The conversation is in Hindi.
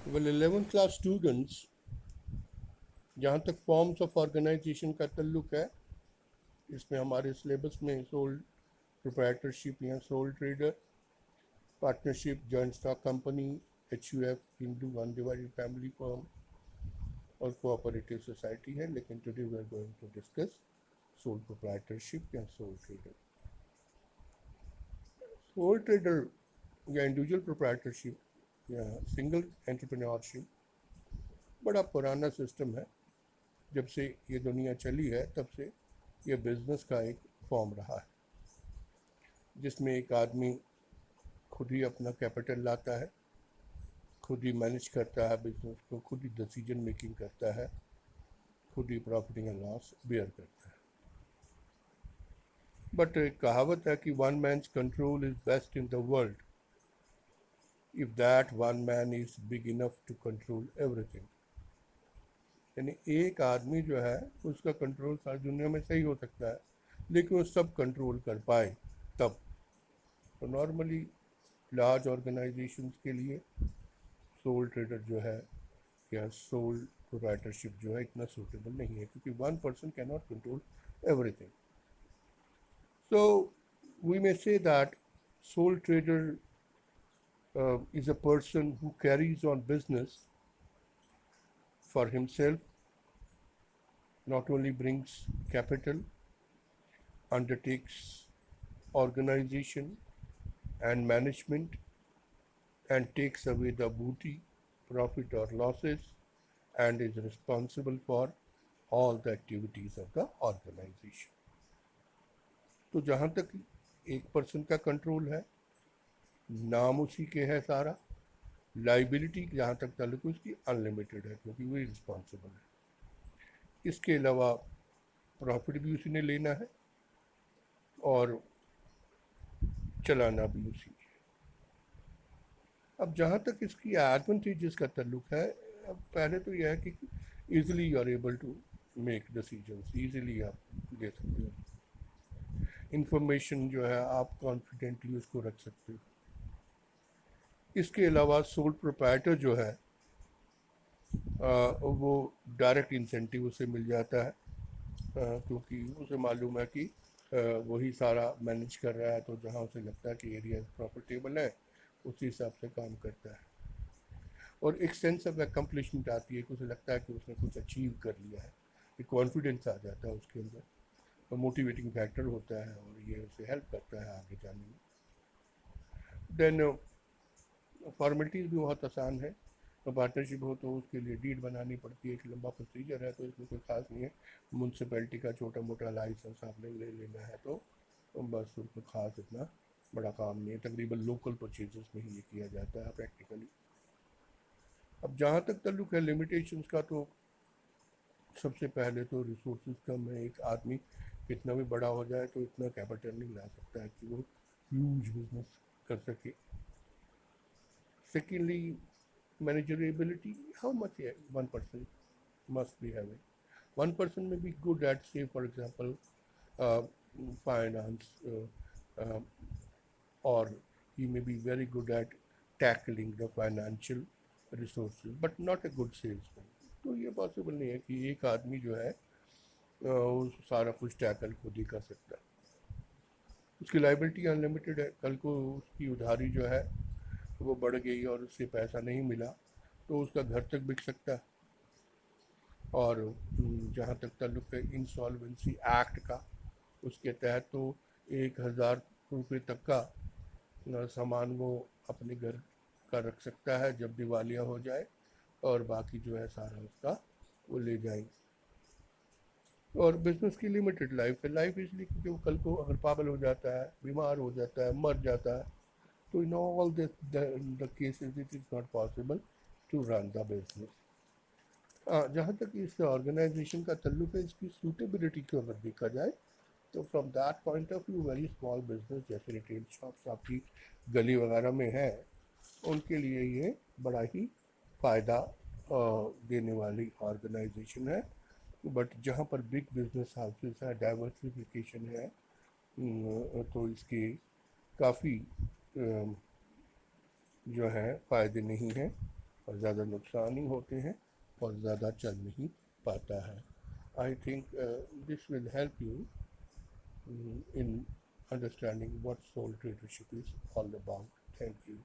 वेल 11th क्लास स्टूडेंट्स, जहाँ तक फॉर्म्स ऑफ ऑर्गेनाइजेशन का ताल्लुक है, इसमें हमारे सिलेबस में सोल प्रोप्राइटरशिप या sole trader, partnership, joint stock company, HUF, Hindu undivided family firm और कोऑपरेटिव सोसाइटी है। लेकिन today we are going to discuss sole proprietorship या सोल ट्रेडर। सोल ट्रेडर या इंडिविजुअल प्रोप्राइटरशिप या सिंगल एंटरप्रेन्योरशिप बड़ा पुराना सिस्टम है। जब से ये दुनिया चली है तब से ये बिजनेस का एक फॉर्म रहा है, जिसमें एक आदमी खुद ही अपना कैपिटल लाता है, खुद ही मैनेज करता है बिजनेस को, खुद ही डिसीजन मेकिंग करता है, खुद ही प्रॉफिट या लॉस बेयर करता है। बट एक कहावत है कि one man's control is best in the world if that one man is big enough to control everything. यानी एक आदमी जो है उसका कंट्रोल सारी दुनिया में सही हो सकता है, लेकिन वो सब कंट्रोल कर पाए तब। तो नॉर्मली लार्ज ऑर्गेनाइजेशंस के लिए सोल ट्रेडर जो है या सोल प्रोप्राइटरशिप जो है इतना सूटेबल नहीं है, क्योंकि one person can not control everything. So we may say that sole trader is a person who carries on business for himself, not only brings capital, undertakes organization and management, and takes away the booty, profit or losses, and is responsible for all the activities of the organization. तो जहाँ तक एक पर्सन का कंट्रोल है, नाम उसी के है सारा, लाइबिलिटी जहाँ तक ताल्लुक है उसकी अनलिमिटेड है, क्योंकि वही रिस्पॉन्सिबल है। इसके अलावा प्रॉफिट भी उसी ने लेना है और चलाना भी उसी ने। अब जहाँ तक इसकी एडवांटेजेस का ताल्लुक है, अब पहले तो यह है कि easily you are able to make decisions, easily आप ले सकते हो, इंफॉर्मेशन जो है आप कॉन्फिडेंटली उसको रख सकते हो। इसके अलावा सोल प्रोप्राइटर जो है वो डायरेक्ट इंसेंटिव उसे मिल जाता है, क्योंकि उसे मालूम है कि वही सारा मैनेज कर रहा है, तो जहाँ उसे लगता है कि एरिया प्रॉफिटेबल है उसी हिसाब से काम करता है। और एक सेंस ऑफ एकम्प्लिशमेंट आती है कि उसे लगता है कि उसने कुछ अचीव कर लिया है, एक कॉन्फिडेंस आ जाता है उसके अंदर, और मोटिवेटिंग फैक्टर होता है और ये उसे हेल्प करता है आगे जाने में। देन फॉर्मेलिटीज़ भी बहुत आसान है। तो पार्टनरशिप हो तो उसके लिए डीड बनानी पड़ती है, एक लंबा प्रोसीजर है, तो इसमें कोई खास नहीं है। म्यूनसिपैलिटी का छोटा मोटा लाइसेंस आपने ले लेना है तो बस उसको खास इतना बड़ा काम नहीं है। तकरीबन लोकल परचेजेस में ही ये किया जाता है प्रैक्टिकली। अब जहाँ तक ताल्लुक है लिमिटेशंस का, तो सबसे पहले तो रिसोर्सेज कम है। एक आदमी कितना भी बड़ा हो जाए तो इतना कैपिटल नहीं ला सकता है कि वो ह्यूज बिजनेस कर सके। Secondly, manageriability. How much one person must be having? One person may be good at, say, for example, uh, finance, or he may be very good at tackling the financial resources, but not a good salesman. तो ये पॉसिबल नहीं है कि एक आदमी जो है वो सारा कुछ टैकल खुद ही कर सकता है। उसकी लाइबिलिटी अनलिमिटेड है। कल को उसकी उधारी जो है वो बढ़ गई और उससे पैसा नहीं मिला तो उसका घर तक बिक सकता है। और जहाँ तक ताल्लुक है इंसॉल्वेंसी एक्ट का, उसके तहत तो 1,000 रुपये तक का सामान वो अपने घर का रख सकता है जब दिवालिया हो जाए, और बाकी जो है सारा उसका वो ले जाएंगे। और बिजनेस की लिमिटेड लाइफ है। लाइफ इसलिए क्योंकि वो कल को अगर पागल हो जाता है, बीमार हो जाता है, मर जाता है, तो in all the cases it is not possible to run the business. जहाँ तक इस ऑर्गेनाइजेशन का ताल्लुक है, इसकी सूटेबिलिटी को अगर देखा जाए तो from that point of view very small business जैसे रिटेल शॉप्स आपकी गली वगैरह में है, उनके लिए ये बड़ा ही फ़ायदा देने वाली ऑर्गेनाइजेशन है। बट जहाँ पर बिग बिजनेस हाउसेस है, डाइवर्सिफिकेशन है, तो इसके काफ़ी जो है फ़ायदे नहीं हैं। और ज़्यादा नुकसान ही होते हैं और ज़्यादा चल नहीं पाता है. I think this will help you in understanding what soul tradership is all about. Thank you.